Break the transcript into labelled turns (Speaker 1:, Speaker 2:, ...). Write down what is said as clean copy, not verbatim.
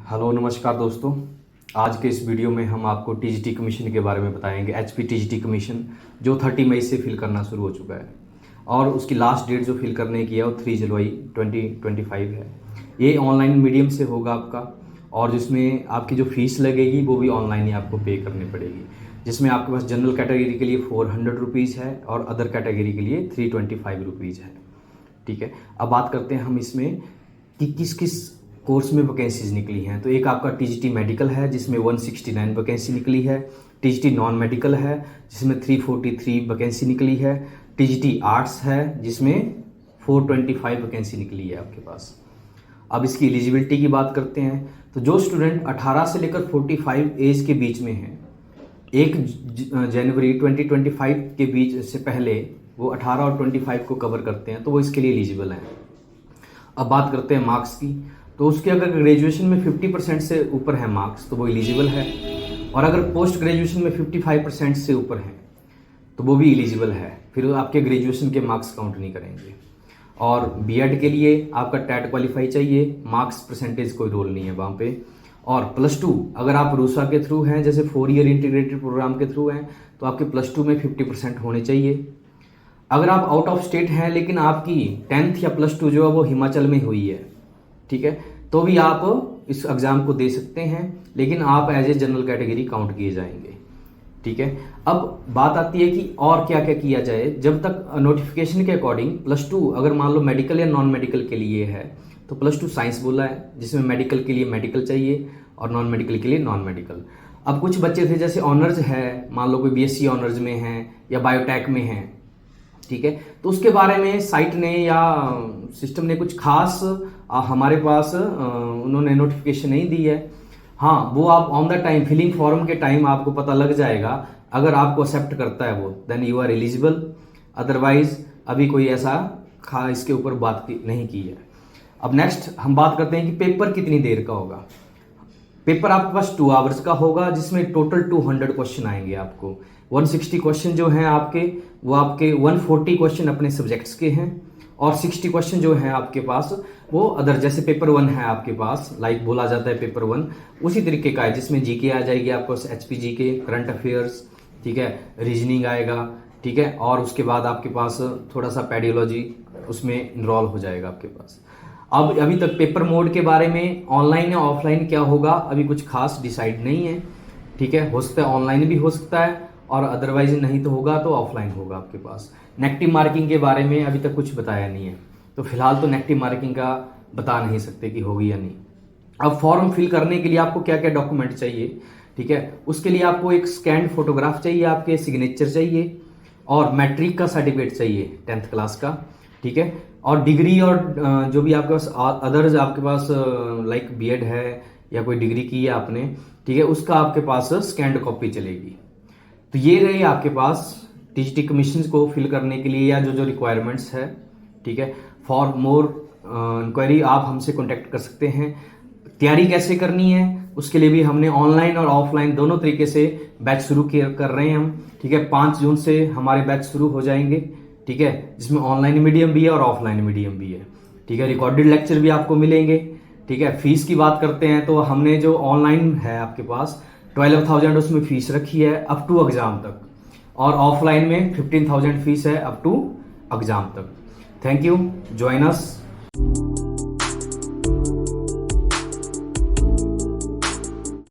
Speaker 1: Hello नमस्कार दोस्तों। आज के इस वीडियो में हम आपको टीजीटी कमीशन के बारे में बताएंगे। एचपी टीजीटी कमीशन जो 30 मई से फिल करना शुरू हो चुका है और उसकी लास्ट डेट जो फिल करने की है वो 3 जुलाई 2025 है। ये ऑनलाइन मीडियम से होगा आपका, और जिसमें आपकी जो फीस लगेगी वो भी ऑनलाइन ही आपको पे करनी पड़ेगी, जिसमें आपके पास जनरल कैटेगरी के लिए 400 रुपीज़ है और अदर कैटेगरी के लिए 325 रुपीज़ है। ठीक है, अब बात करते हैं हम इसमें कि किस किस कोर्स में वैकेंसीज निकली हैं। तो एक आपका टीजीटी मेडिकल है जिसमें 169 वैकेंसी निकली है। टीजीटी नॉन मेडिकल है जिसमें 343 वैकेंसी निकली है। टीजीटी आर्ट्स है जिसमें 425 वैकेंसी निकली है आपके पास। अब इसकी एलिजिबिलिटी की बात करते हैं तो जो स्टूडेंट 18 से लेकर 45 एज के बीच में हैं, 1 जनवरी 2025 के बीच से पहले वो 18 और 25 को कवर करते हैं तो वो इसके लिए एलिजिबल हैं। अब बात करते हैं मार्क्स की, तो उसके अगर ग्रेजुएशन में 50% से ऊपर है मार्क्स तो वो एलिजिबल है, और अगर पोस्ट ग्रेजुएशन में 55% से ऊपर है तो वो भी एलिजिबल है। फिर आपके ग्रेजुएशन के मार्क्स काउंट नहीं करेंगे। और बीएड के लिए आपका टेट क्वालिफाई चाहिए, मार्क्स परसेंटेज कोई रोल नहीं है वहाँ पे। और +2 अगर आप रूसा के थ्रू हैं, जैसे 4 ईयर इंटीग्रेटेड प्रोग्राम के थ्रू हैं, तो आपके +2 में 50% होने चाहिए। अगर आप आउट ऑफ स्टेट हैं लेकिन आपकी 10th या +2 जो है वो हिमाचल में हुई है, ठीक है, तो भी आप इस एग्ज़ाम को दे सकते हैं, लेकिन आप as a general category count किए जाएंगे। ठीक है, अब बात आती है कि और क्या क्या किया जाए। जब तक नोटिफिकेशन के अकॉर्डिंग +2 अगर मान लो मेडिकल या नॉन मेडिकल के लिए है तो +2 साइंस बोला है, जिसमें मेडिकल के लिए मेडिकल चाहिए और नॉन मेडिकल के लिए नॉन मेडिकल। अब कुछ बच्चे थे जैसे ऑनर्स है, मान लो कोई बीएससी ऑनर्स में है या बायोटेक में है, ठीक है, तो उसके बारे में साइट ने या सिस्टम ने कुछ खास हमारे पास उन्होंने नोटिफिकेशन नहीं दी है। हाँ, वो आप on the time filling form के टाइम आपको पता लग जाएगा। अगर आपको एक्सेप्ट करता है वो, then you are eligible. Otherwise अभी कोई ऐसा इसके ऊपर बात नहीं की है। अब नेक्स्ट हम बात करते हैं कि पेपर कितनी देर का होगा। पेपर आपके पास 2 आवर्स का होगा, जिसमें टोटल 200 क्वेश्चन आएंगे आपको। 160 क्वेश्चन जो हैं आपके, वो आपके 140 क्वेश्चन अपने सब्जेक्ट्स के हैं, और 60 क्वेश्चन जो हैं आपके पास वो अदर, जैसे पेपर 1 है आपके पास, लाइक बोला जाता है पेपर 1 उसी तरीके का है, जिसमें जीके आ जाएगी आपको, एचपी जीके, करंट अफेयर्स, ठीक है, रीजनिंग आएगा, ठीक है, और उसके बाद आपके पास थोड़ा सा पेडियोलॉजी उसमें इनरोल हो जाएगा आपके पास। अब अभी तक पेपर मोड के बारे में ऑनलाइन या ऑफलाइन क्या होगा अभी कुछ खास डिसाइड नहीं है। ठीक है, हो सकता है ऑनलाइन भी हो सकता है, और अदरवाइज नहीं तो होगा तो ऑफलाइन होगा आपके पास। नेगेटिव मार्किंग के बारे में अभी तक कुछ बताया नहीं है, तो फिलहाल तो नेगेटिव मार्किंग का बता नहीं सकते कि होगी या नहीं। अब फॉर्म फिल करने के लिए आपको क्या क्या डॉक्यूमेंट चाहिए, ठीक है, उसके लिए आपको एक स्कैन्ड फोटोग्राफ चाहिए, आपके सिग्नेचर चाहिए, और मैट्रिक का सर्टिफिकेट चाहिए 10th क्लास का, ठीक है, और डिग्री और जो भी आपके पास अदर्स आपके पास लाइक बीएड है या कोई डिग्री की है आपने, ठीक है, उसका आपके पास स्कैन्ड कॉपी चलेगी। तो ये रहे आपके पास टीजीटी कमीशन को फिल करने के लिए या जो जो रिक्वायरमेंट्स है। ठीक है, फॉर मोर इंक्वायरी आप हमसे कांटेक्ट कर सकते हैं। तैयारी कैसे करनी है उसके लिए भी हमने ऑनलाइन और ऑफलाइन दोनों तरीके से बैच शुरू कर रहे हैं हम। ठीक है, 5 जून से हमारे बैच शुरू हो जाएंगे, ठीक है, जिसमें ऑनलाइन मीडियम भी है और ऑफलाइन मीडियम भी है। ठीक है, रिकॉर्डेड लेक्चर भी आपको मिलेंगे। ठीक है, फीस की बात करते हैं तो हमने जो ऑनलाइन है आपके पास 12,000 उसमें फीस रखी है अप टू एग्जाम तक, और ऑफलाइन में 15,000 फीस है अप टू एग्जाम तक। Thank you, join us.